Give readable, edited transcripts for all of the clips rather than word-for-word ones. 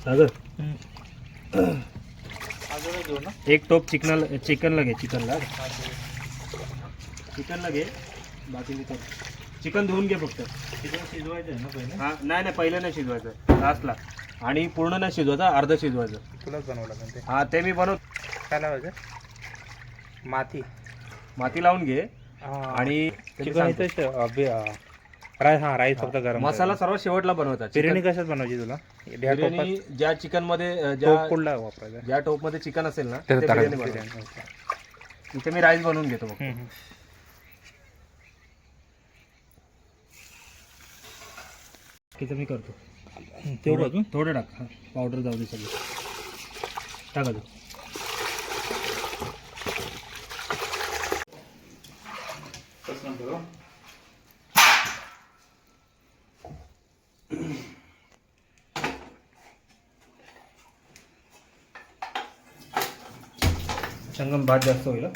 सागर अजून घेऊ ना. एक टोप चिकनला घे. चिकनला घे. बाकी मी चिकन धुवून घे फक्त. चिकन शिजवायचं आहे ना पहिले. हां नाही पहिलं नाही शिजवायचं, लास्टला. आणि पूर्ण नाही शिजवायचं, अर्ध शिजवायचं. तुलाच बनवलं लागेल ते. हां ते मी काय लावायचं? माती लावून घे. आणि चिकन राईस फक्त गरम मसाला सर्वात शेवटला बनवायचा. बिर्याणी कशात बनवायची तुला? बिर्याणी ज्या चिकन मध्ये कुठला वापरायचा? ज्या टोप मध्ये चिकन असेल ना ते बिर्याणी बनवायची. इथे मी राईस बनवून घेतो मग. किती मी करतो थोडं टाक. पावडर जाऊ दे सगळी. टाका तू. संगम भात जास्त होईल.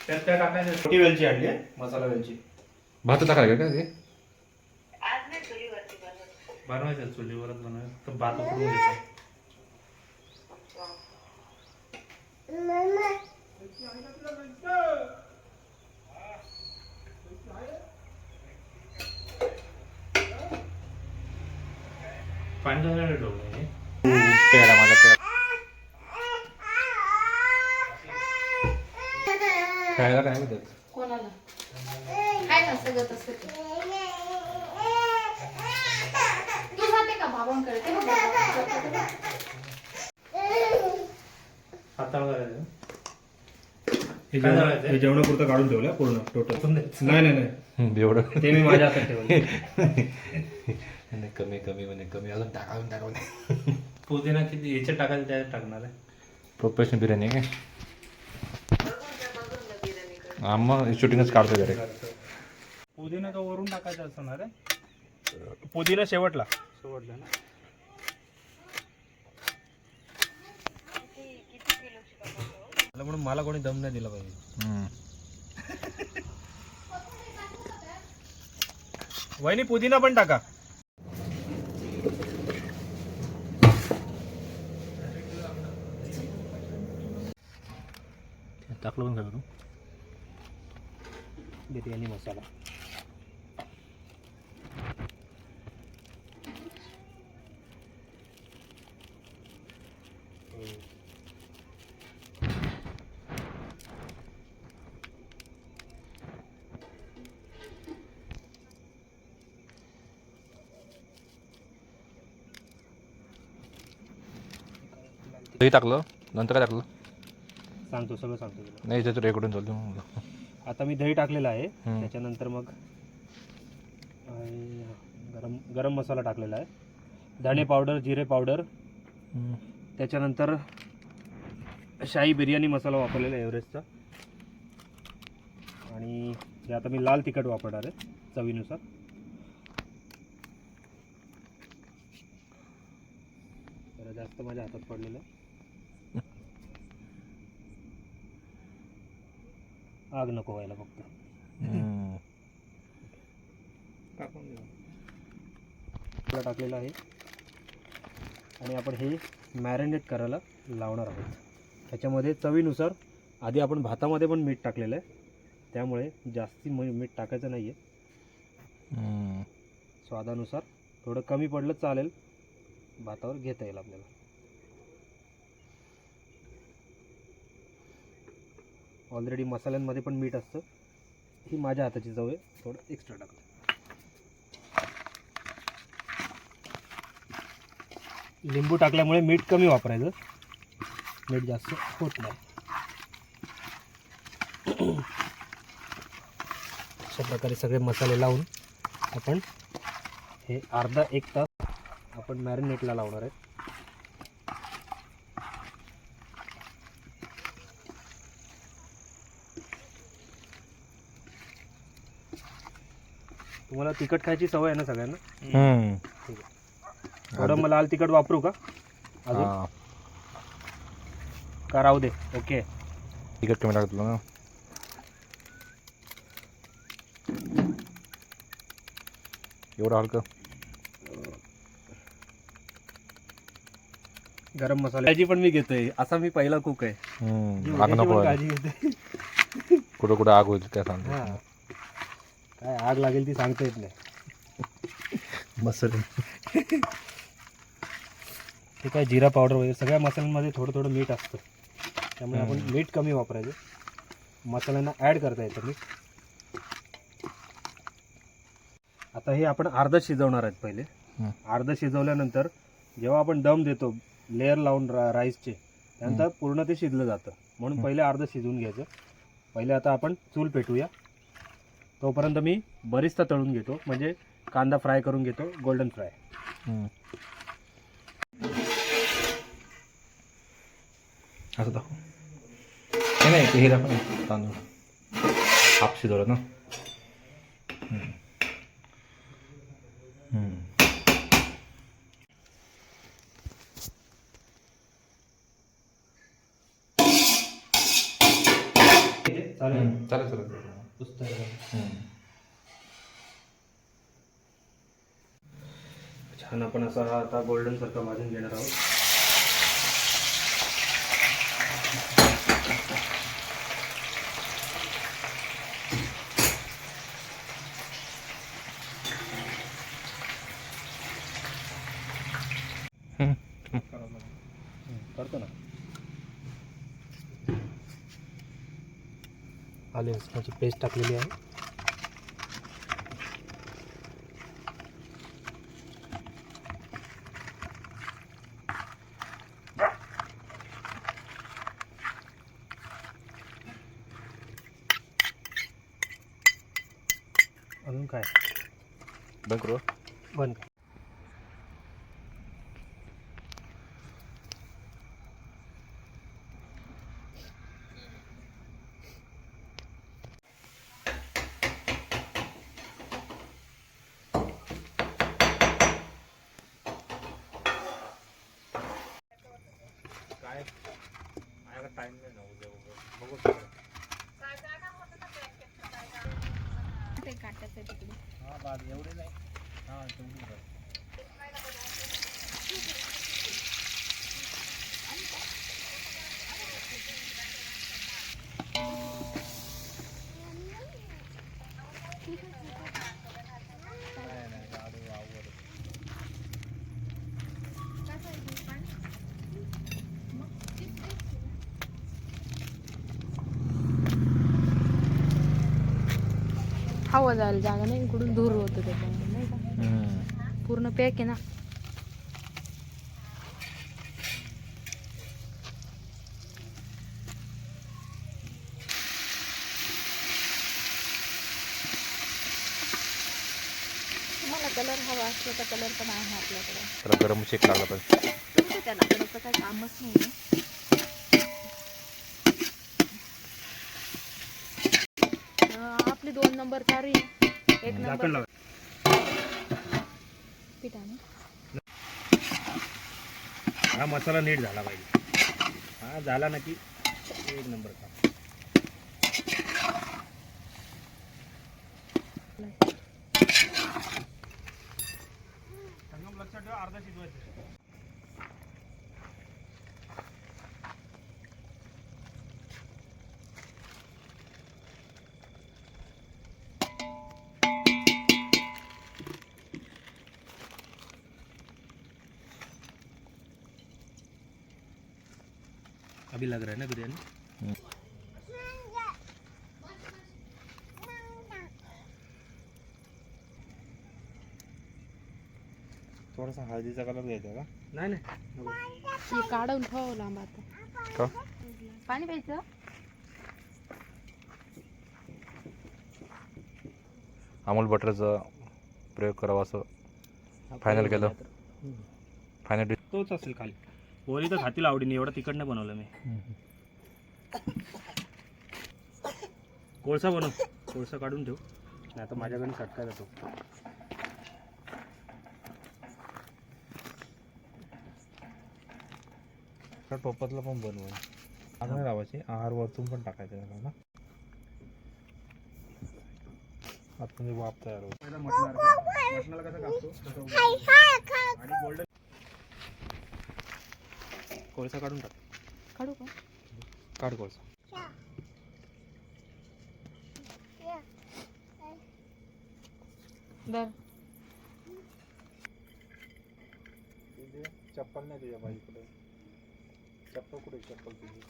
त्यात काय टाकायचं? छोटी वेलची आणली आहे, मसाला वेलची. भात टाकायला का ते? बनवायचं चुलीवरच बनवायचं. तर भात उकडून घ्यायचं. पाणी टाकायला ठेवलं. पेडा माझा पेडा खायला काय म्हणतात? कोणाला काय नसतं गत असतं ते. तू जाते का बाबांकडे? ते बघ, हातावर करायचं. हे जेवणापुरतं काढून ठेवलं पूर्ण टोटल. नाही एवढं ते मी माझ्या हातात ठेवलं. कमी अजून टाकावून पुदिना किती याच्यात टाकायचं त्यात टाकणार आहे. प्रोफेशनल बिर्याणी काय? मग शूटिंगच काढतो डायरेक्ट. पुदिना का वरून टाकायचं असणार आहे? पुदिना शेवटला. शेवटला ना. म्हणून मला कोणी दम नाही दिला पाहिजे. वहिनी पुदिना पण टाका. टाकलं पण का तू? बिर्याणी मसाला. दही टाकलं नंतर काय टाकलं? सगळं सांगतो तुला. नाही त्याचं रेकॉर्डिंग चालतो. आता मी दही टाकलेलं आहे. त्याच्यानंतर मग गरम मसाला टाकलेला आहे. धणे पावडर, जिरे पावडर. त्याच्यानंतर शाही बिर्याणी मसाला वापरलेला आहे एव्हरेस्टचा. आणि हे आता मी लाल तिखट वापरणार आहे चवीनुसार. जरा जास्त माझ्या हातात पडलेलं आहे. आग नको व्हायला फक्त. टाकलेलं आहे. आणि आपण हे मॅरिनेट करायला लावणार आहोत. त्याच्यामध्ये चवीनुसार आधी आपण भातामध्ये पण मीठ टाकलेलं आहे, त्यामुळे जास्ती मीठ टाकायचं नाही आहे. स्वादानुसार थोडं कमी पडलं चालेल, भातावर घेता येईल आपल्याला. ऑलरेडी मसाल्यांमध्ये पण मीठ असतं. ही माझ्या हाताची चव आहे, थोडं एक्स्ट्रा टाकतो. लिंबू टाकल्यामुळे मीठ कमी वापरायचं, मीठ जास्त होत नाही. अशा प्रकारे सगळे मसाले लावून आपण हे अर्धा एक तास आपण मॅरिनेटला लावणार आहे. तुम्हाला तिखट खायची सवय आहे ना सगळ्यांना? हम्म. थोडं मग लाल तिखट वापरू का अजून? हा. का राहू दे? ओके. तिखट कमी लागतं ना. एवढं हलकं. गरम मसाला काळजी पण मी घेतोय, असा मी पहिला कुक आहे जी आग उद्याची नको पण व्हायला. काळजी घेते. कुठं कुठं आग होईल काय सांगतो. हा. काय आग लागेल ती सांगता येत नाही. मसाले. हे काय जिरा पावडर वगैरे सगळ्या मसाल्यांमध्ये थोडं थोडं मीठ असतं, त्यामुळे आपण मीठ कमी वापरायचं. मसाल्यांना ॲड करता येतं मीठ. आता हे आपण अर्ध शिजवणार आहेत पहिले. अर्ध शिजवल्यानंतर जेव्हा आपण दम देतो लेअर लावून राईसचे, त्यानंतर पूर्ण ते शिजलं जातं, म्हणून पहिले अर्ध शिजवून घ्यायचं. पहिले आता आपण चूल पेटवूया. तोपर्यंत मी बरिस्ता तळून घेतो, म्हणजे कांदा फ्राय करून घेतो, गोल्डन फ्राय. असं दाखव. नाही ते हे दाखव तांदूळ हाफ शिजवलं ना. चालेल. चालेल. छान आपण असा हा आता गोल्डन सारखा भाजून घेणार आहोत. करतो ना. आले लसणाची पेस्ट टाकलेली आहे. अजून काय बंद करू. बंद. ते काटायचं तिकडे. एवढे नाही. हा तेवढी बरं. हवा जायला जागा नाही, इकडून दूर होतं त्याच्यामुळे नाही का, पूर्ण पॅक आहे ना. तुम्हाला कलर हवा असला तर कलर पण आहे आपल्याकडे. त्याला गरम शेक लागला पाहिजे. तुमचं त्याला करायचं काही कामच नाही आहे. आपली 2 नंबर चारी, 1 झाकण नंबर लावा. पिठाने. हा मसाला नीट झाला पाहिजे. हा झाला ना की एक नंबर का. लक्षात ठेवा अर्धा शिजवायचं. अभी लग रहा है ना बिरयानी. थोडासा हळदीचा कलर घ्यायचा का? नाही नाही हे काढून ठेव लांब आता. का? पाणी प्यायचं. अमूल बटरचा प्रयोग करावा असं फायनल केलं. फायनल तोच असेल खाली. पोळी तर खातील आवडीने, एवढं तिखट नाही बनवलं मी. कोळसा बनव, कोळसा काढून ठेव. नाही आता माझ्याकडे सटका जातो. टोपातला पण बनवून आग नाही लावायची, आहार वरतून पण टाकायचं त्याला ना. आता म्हणजे वाफ तयार होतो. मटणाला कसं कापतो आणि गोल्डन कोळसा काढून टाक. काढू का? काढ कोळसा. दर चप्पल नाही तुझ्या बाईकडे. चप्पल कुठे? चप्पल तुझी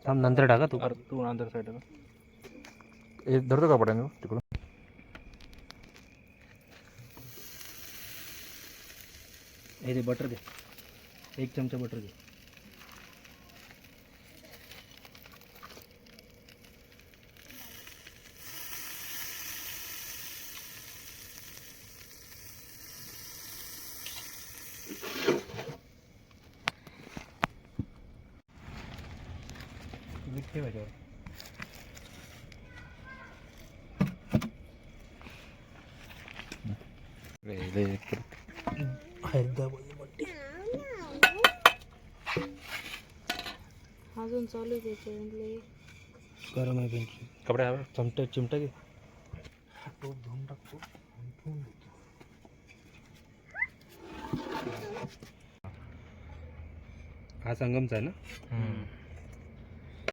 थांब नंतर टाका तू. तू नंतर साईड हे धरतो का पड्याने तिकडून. हे दे बटर दे, 1 चमचा बटर दे. मीठ ठेवायच्यावर. अजून चालू आहे त्याच्यामध्ये. गरम आहे बेंच. कपडे हवे. चिमटा घे. तो धुवून टाकतो आणि ठेवून देतो. हा संगमचा आहे ना.